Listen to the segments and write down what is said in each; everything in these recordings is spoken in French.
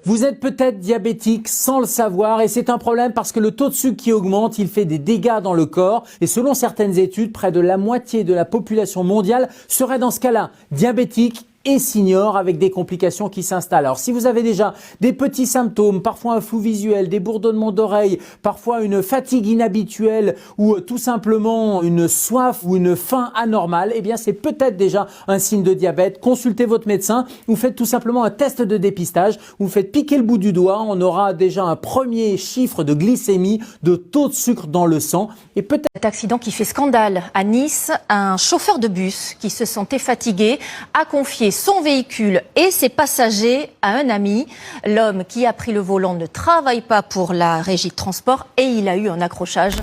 Vous êtes peut-être diabétique sans le savoir et c'est un problème parce que le taux de sucre qui augmente, il fait des dégâts dans le corps et selon certaines études, près de la moitié de la population mondiale serait dans ce cas-là diabétique et senior avec des complications qui s'installent. Alors si vous avez déjà des petits symptômes, parfois un flou visuel, des bourdonnements d'oreilles, parfois une fatigue inhabituelle ou tout simplement une soif ou une faim anormale, eh bien c'est peut-être déjà un signe de diabète. Consultez votre médecin, vous faites tout simplement un test de dépistage, vous faites piquer le bout du doigt, on aura déjà un premier chiffre de glycémie, de taux de sucre dans le sang et peut-être cet accident qui fait scandale à Nice, un chauffeur de bus qui se sentait fatigué a confié son véhicule et ses passagers à un ami. L'homme qui a pris le volant ne travaille pas pour la régie de transport et il a eu un accrochage.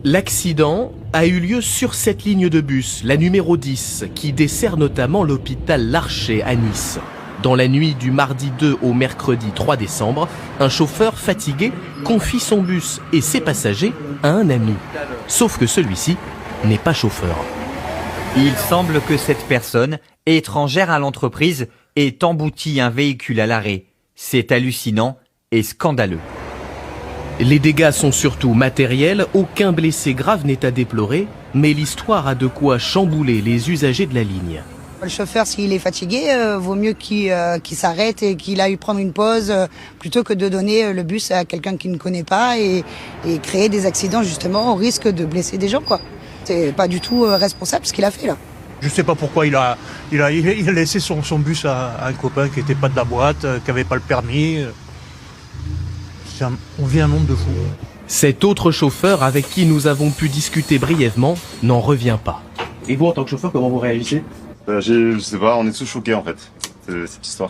L'accident a eu lieu sur cette ligne de bus, la numéro 10, qui dessert notamment l'hôpital Larcher à Nice. Dans la nuit du mardi 2 au mercredi 3 décembre, un chauffeur fatigué confie son bus et ses passagers à un ami. Sauf que celui-ci n'est pas chauffeur. Il semble que cette personne, étrangère à l'entreprise, ait embouti un véhicule à l'arrêt. C'est hallucinant et scandaleux. Les dégâts sont surtout matériels, aucun blessé grave n'est à déplorer, mais l'histoire a de quoi chambouler les usagers de la ligne. Le chauffeur, s'il est fatigué, vaut mieux qu'il s'arrête et qu'il aille prendre une pause plutôt que de donner le bus à quelqu'un qu'il ne connaît pas et créer des accidents justement au risque de blesser des gens, quoi. C'est pas du tout responsable ce qu'il a fait là. Je sais pas pourquoi il a laissé son bus à un copain qui était pas de la boîte, qui avait pas le permis. On vit un monde de fous. Cet autre chauffeur avec qui nous avons pu discuter brièvement n'en revient pas. Et vous, en tant que chauffeur, comment vous réagissez ? Je sais pas, on est tous choqués en fait, cette histoire.